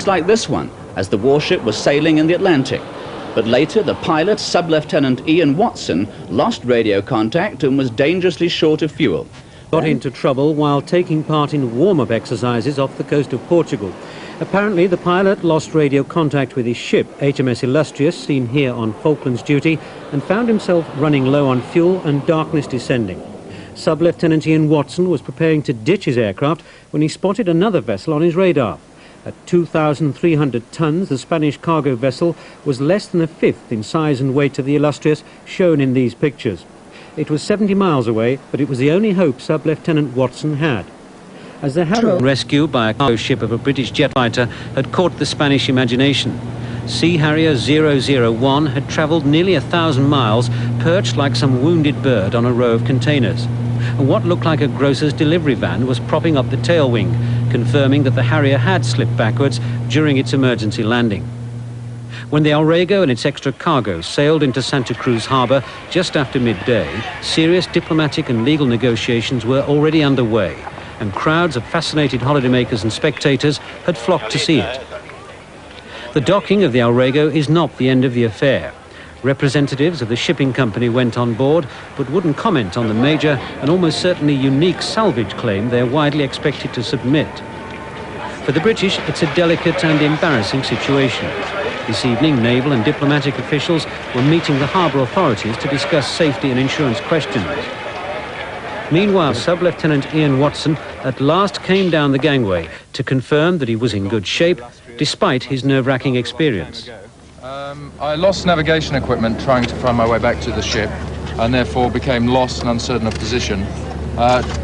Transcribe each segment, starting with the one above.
looks like this one, as the warship was sailing in the Atlantic. But later, the pilot, Sub-Lieutenant Ian Watson, lost radio contact and was dangerously short of fuel. Got into trouble while taking part in warm-up exercises off the coast of Portugal. Apparently, the pilot lost radio contact with his ship, HMS Illustrious, seen here on Falklands duty, and found himself running low on fuel and darkness descending. Sub-Lieutenant Ian Watson was preparing to ditch his aircraft when he spotted another vessel on his radar. At 2,300 tons, the Spanish cargo vessel was less than a fifth in size and weight of the Illustrious shown in these pictures. It was 70 miles away, but it was the only hope Sub-Lieutenant Watson had. As the Harrier, rescued by a cargo ship of a British jet fighter, had caught the Spanish imagination. Sea Harrier 001 had travelled nearly 1,000 miles, perched like some wounded bird on a row of containers. And what looked like a grocer's delivery van was propping up the tail wing, confirming that the Harrier had slipped backwards during its emergency landing. When the Alrego and its extra cargo sailed into Santa Cruz harbour just after midday, serious diplomatic and legal negotiations were already underway, and crowds of fascinated holidaymakers and spectators had flocked to see it. The docking of the Alrego is not the end of the affair. Representatives of the shipping company went on board, but wouldn't comment on the major and almost certainly unique salvage claim they're widely expected to submit. For the British, it's a delicate and embarrassing situation. This evening, naval and diplomatic officials were meeting the harbour authorities to discuss safety and insurance questions. Meanwhile, Sub-Lieutenant Ian Watson at last came down the gangway to confirm that he was in good shape, despite his nerve-wracking experience. I lost navigation equipment trying to find my way back to the ship, and therefore became lost and uncertain of position.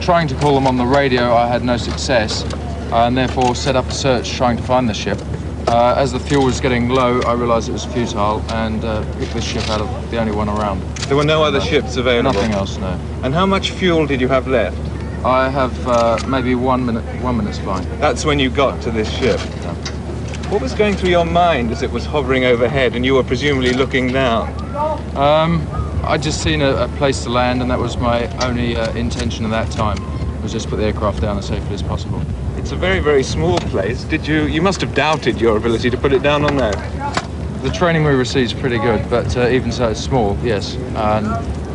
Trying to call them on the radio, I had no success, and therefore set up a search trying to find the ship. As the fuel was getting low, I realised it was futile and picked this ship out of the only one around. There were no other ships available? Nothing else, no. And how much fuel did you have left? I have maybe 1 minute. 1 minute's fine. That's when you got to this ship? Yeah. What was going through your mind as it was hovering overhead and you were presumably looking down? I'd just seen a place to land, and that was my only intention at that time, was just put the aircraft down as safely as possible. It's a very, very small place. You must have doubted your ability to put it down on there. The training we received is pretty good, but even so it's small, yes. And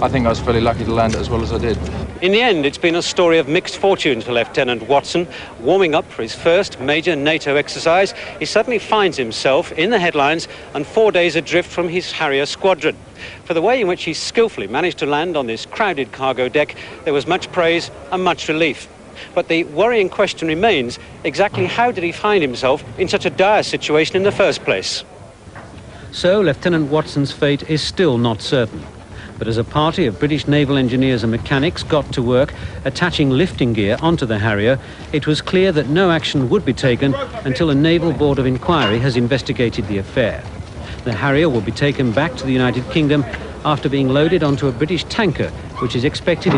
I think I was fairly lucky to land it as well as I did. In the end, it's been a story of mixed fortunes for Lieutenant Watson. Warming up for his first major NATO exercise, he suddenly finds himself in the headlines and 4 days adrift from his Harrier squadron. For the way in which he skillfully managed to land on this crowded cargo deck, there was much praise and much relief. But the worrying question remains, exactly how did he find himself in such a dire situation in the first place? So Lieutenant Watson's fate is still not certain. But as a party of British naval engineers and mechanics got to work attaching lifting gear onto the Harrier, it was clear that no action would be taken until a Naval Board of Inquiry has investigated the affair. The Harrier will be taken back to the United Kingdom after being loaded onto a British tanker, which is expected